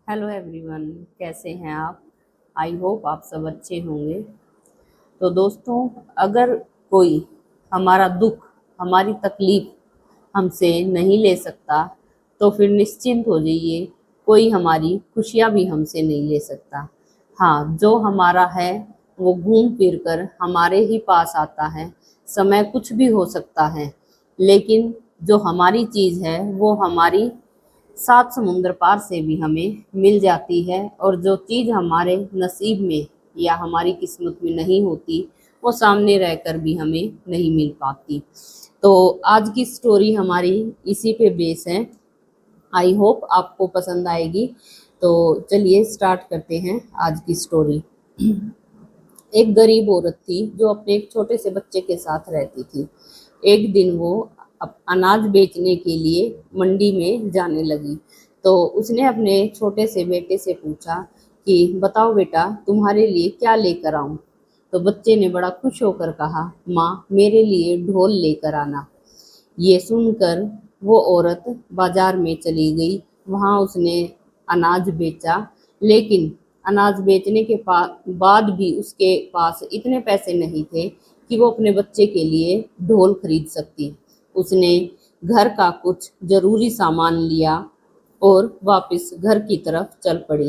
Hello everyone, कैसे हैं आप। आई होप आप सब अच्छे होंगे। तो दोस्तों, अगर कोई हमारा दुख, हमारी तकलीफ हमसे नहीं ले सकता तो फिर निश्चिंत हो जाइए, कोई हमारी खुशियाँ भी हमसे नहीं ले सकता। हाँ, जो हमारा है वो घूम फिर कर हमारे ही पास आता है। समय कुछ भी हो सकता है, लेकिन जो हमारी चीज़ है वो हमारी 7 समुंदर पार से भी हमें मिल जाती है। और जो चीज़ हमारे नसीब में या हमारी किस्मत में नहीं होती, वो सामने रहकर भी हमें नहीं मिल पाती। तो आज की स्टोरी हमारी इसी पे बेस है। आई होप आपको पसंद आएगी। तो चलिए स्टार्ट करते हैं आज की स्टोरी। एक गरीब औरत थी जो अपने एक छोटे से बच्चे के साथ रहती थी। एक दिन वो अनाज बेचने के लिए मंडी में जाने लगी। तो उसने अपने छोटे से बेटे से पूछा कि बताओ बेटा, तुम्हारे लिए क्या लेकर आऊं। तो बच्चे ने बड़ा खुश होकर कहा, माँ मेरे लिए ढोल लेकर आना। ये सुनकर वो औरत बाजार में चली गई। वहां उसने अनाज बेचा, लेकिन अनाज बेचने के बाद भी उसके पास इतने पैसे नहीं थे कि वो अपने बच्चे के लिए ढोल खरीद सकती। उसने घर का कुछ जरूरी सामान लिया और वापस घर की तरफ चल पड़ी।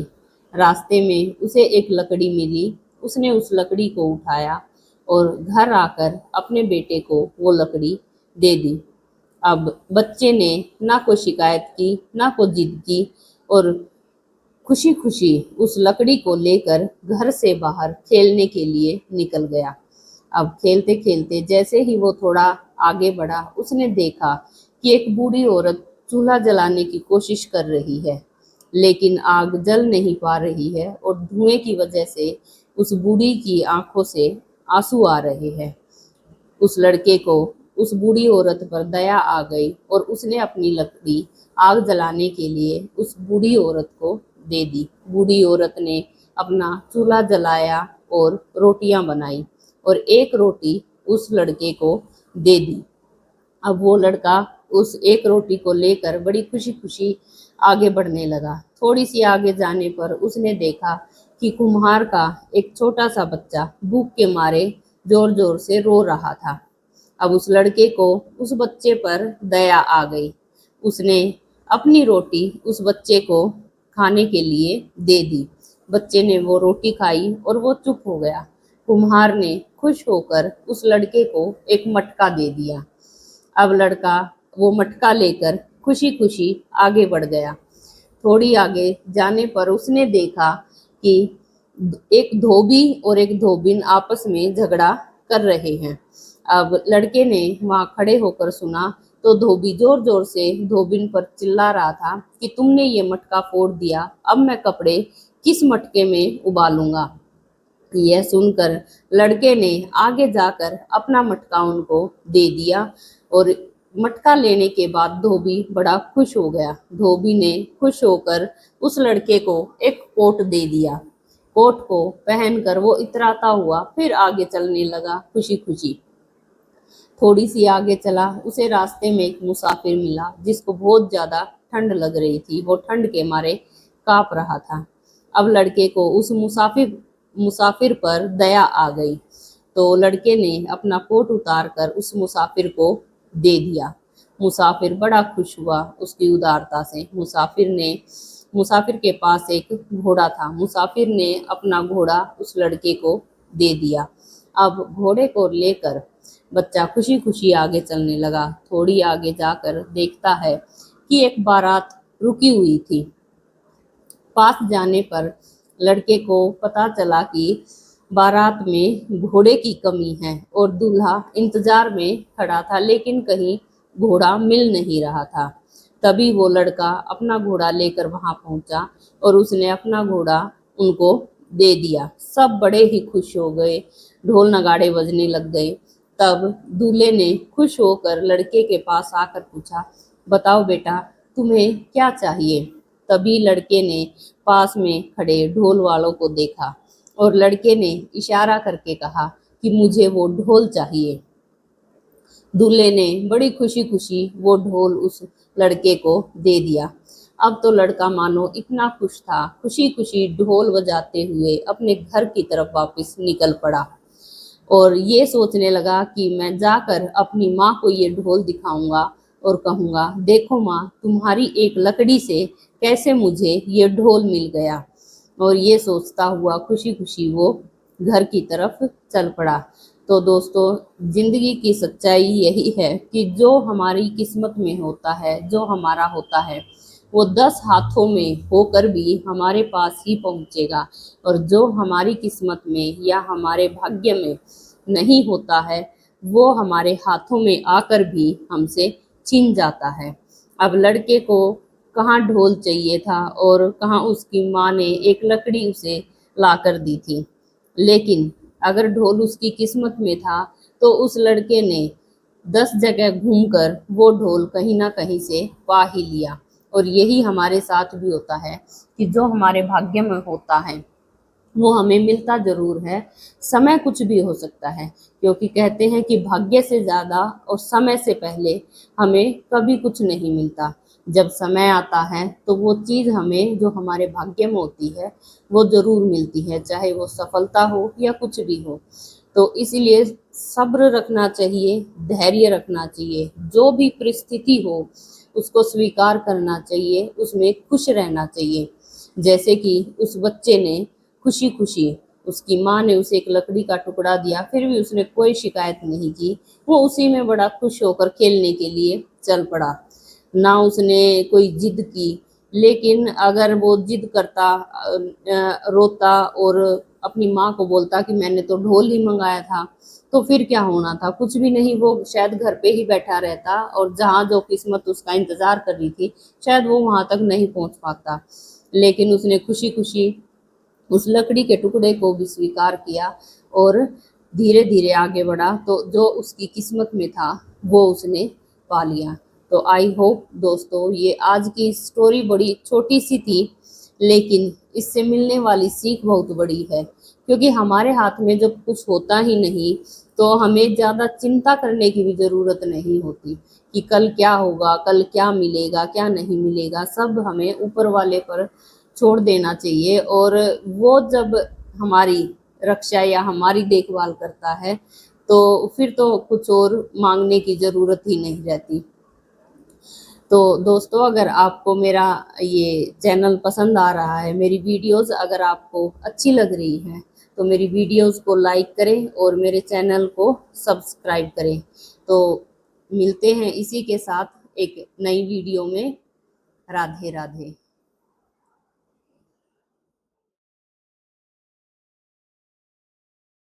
रास्ते में उसे एक लकड़ी मिली। उसने उस लकड़ी को उठाया और घर आकर अपने बेटे को वो लकड़ी दे दी। अब बच्चे ने ना कोई शिकायत की, ना कोई जिद की, और खुशी खुशी उस लकड़ी को लेकर घर से बाहर खेलने के लिए निकल गया। अब खेलते खेलते जैसे ही वो थोड़ा आगे बढ़ा, उसने देखा कि एक बूढ़ी औरत चूल्हा जलाने की कोशिश कर रही है, लेकिन आग जल नहीं पा रही है और धुएं की वजह से उस बूढ़ी की आंखों से आंसू आ रहे हैं। उस लड़के को उस बूढ़ी औरत पर दया आ गई और उसने अपनी लकड़ी आग जलाने के लिए उस बूढ़ी औरत को दे दी। बूढ़ी औरत ने अपना चूल्हा जलाया और रोटियां बनाई और एक रोटी उस लड़के को दे दी। अब वो लड़का उस एक रोटी को लेकर बड़ी खुशी खुशी आगे बढ़ने लगा। थोड़ी सी आगे जाने पर उसने देखा कि कुम्हार का एक छोटा सा बच्चा भूख के मारे जोर जोर से रो रहा था। अब उस लड़के को उस बच्चे पर दया आ गई। उसने अपनी रोटी उस बच्चे को खाने के लिए दे दी। बच्चे ने वो रोटी खाई और वो चुप हो गया। कुम्हार ने खुश होकर उस लड़के को एक मटका दे दिया। अब लड़का वो मटका लेकर खुशी खुशी आगे बढ़ गया। थोड़ी आगे जाने पर उसने देखा कि एक धोबी और एक धोबिन आपस में झगड़ा कर रहे हैं। अब लड़के ने वहां खड़े होकर सुना तो धोबी जोर जोर से धोबिन पर चिल्ला रहा था कि तुमने ये मटका फोड़ दिया, अब मैं कपड़े किस मटके में उबालूंगा। यह सुनकर लड़के ने आगे जाकर अपना मटका उनको दे दिया और मटका लेने के बाद धोबी बड़ा खुश हो गया। धोबी ने खुश होकर उस लड़के को एक कोट दे दिया। कोट को पहनकर वो इतराता हुआ फिर आगे चलने लगा खुशी खुशी। थोड़ी सी आगे चला, उसे रास्ते में एक मुसाफिर मिला जिसको बहुत ज्यादा ठंड लग रही थी। वो ठंड के मारे कांप रहा था। अब लड़के को उस मुसाफिर पर दया आ गई, तो लड़के ने अपना कोट उतार कर उस मुसाफिर को दे दिया। मुसाफिर बड़ा खुश हुआ उसकी उदारता से। मुसाफिर के पास एक घोड़ा था। मुसाफिर ने अपना घोड़ा उस लड़के को दे दिया। अब घोड़े को लेकर बच्चा खुशी खुशी आगे चलने लगा। थोड़ी आगे जाकर देखता है कि एक बारात रुकी हुई थी। पास जाने पर लड़के को पता चला कि बारात में घोड़े की कमी है और दूल्हा इंतजार में खड़ा था, लेकिन कहीं घोड़ा मिल नहीं रहा था। तभी वो लड़का अपना घोड़ा लेकर वहां पहुंचा और उसने अपना घोड़ा उनको दे दिया। सब बड़े ही खुश हो गए, ढोल नगाड़े बजने लग गए। तब दूल्हे ने खुश होकर लड़के के पास आकर पूछा, बताओ बेटा, तुम्हें क्या चाहिए। तभी लड़के ने पास में खड़े ढोल वालों को देखा और लड़के ने इशारा करके कहा कि मुझे वो ढोल चाहिए। दूल्हे ने बड़ी खुशी खुशी वो ढोल उस लड़के को दे दिया। अब तो लड़का मानो इतना खुश था, खुशी खुशी ढोल बजाते हुए अपने घर की तरफ वापस निकल पड़ा और ये सोचने लगा कि मैं जाकर अपनी माँ को ये ढोल दिखाऊंगा और कहूँगा, देखो माँ, तुम्हारी एक लकड़ी से कैसे मुझे ये ढोल मिल गया। और ये सोचता हुआ खुशी खुशी वो घर की तरफ चल पड़ा। तो दोस्तों, जिंदगी की सच्चाई यही है कि जो हमारी किस्मत में होता है, जो हमारा होता है, वो 10 हाथों में होकर भी हमारे पास ही पहुंचेगा, और जो हमारी किस्मत में या हमारे भाग्य में नहीं होता है, वो हमारे हाथों में आकर भी हमसे छीन जाता है। अब लड़के को कहाँ ढोल चाहिए था और कहाँ उसकी माँ ने एक लकड़ी उसे ला कर दी थी। लेकिन अगर ढोल उसकी किस्मत में था तो उस लड़के ने 10 जगह घूमकर वो ढोल कहीं ना कहीं से पा ही लिया। और यही हमारे साथ भी होता है कि जो हमारे भाग्य में होता है वो हमें मिलता जरूर है। समय कुछ भी हो सकता है, क्योंकि कहते हैं कि भाग्य से ज़्यादा और समय से पहले हमें कभी कुछ नहीं मिलता। जब समय आता है तो वो चीज़ हमें जो हमारे भाग्य में होती है वो ज़रूर मिलती है, चाहे वो सफलता हो या कुछ भी हो। तो इसीलिए सब्र रखना चाहिए, धैर्य रखना चाहिए, जो भी परिस्थिति हो उसको स्वीकार करना चाहिए, उसमें खुश रहना चाहिए। जैसे कि उस बच्चे ने खुशी खुशी, उसकी माँ ने उसे एक लकड़ी का टुकड़ा दिया, फिर भी उसने कोई शिकायत नहीं की। वो उसी में बड़ा खुश होकर खेलने के लिए चल पड़ा, ना उसने कोई जिद की। लेकिन अगर वो जिद करता, रोता और अपनी माँ को बोलता कि मैंने तो ढोल ही मंगाया था, तो फिर क्या होना था? कुछ भी नहीं, वो शायद घर पे ही बैठा रहता और जहाँ जो किस्मत उसका इंतजार कर रही थी शायद वो वहां तक नहीं पहुंच पाता। लेकिन उसने खुशी खुशी उस लकड़ी के टुकड़े को भी स्वीकार किया और धीरे धीरे आगे बढ़ा, तो जो उसकी किस्मत में था वो उसने पा लिया। तो आई होप दोस्तों, ये आज की स्टोरी बड़ी छोटी सी थी, लेकिन इससे मिलने वाली सीख बहुत बड़ी है। क्योंकि हमारे हाथ में जब कुछ होता ही नहीं तो हमें ज़्यादा चिंता करने की भी ज़रूरत नहीं होती कि कल क्या होगा, कल क्या मिलेगा, क्या नहीं मिलेगा। सब हमें ऊपर वाले पर छोड़ देना चाहिए, और वो जब हमारी रक्षा या हमारी देखभाल करता है तो फिर तो कुछ और मांगने की ज़रूरत ही नहीं रहती। तो दोस्तों, अगर आपको मेरा ये चैनल पसंद आ रहा है, मेरी वीडियोस अगर आपको अच्छी लग रही हैं, तो मेरी वीडियोस को लाइक करें और मेरे चैनल को सब्सक्राइब करें। तो मिलते हैं इसी के साथ एक नई वीडियो में। राधे राधे।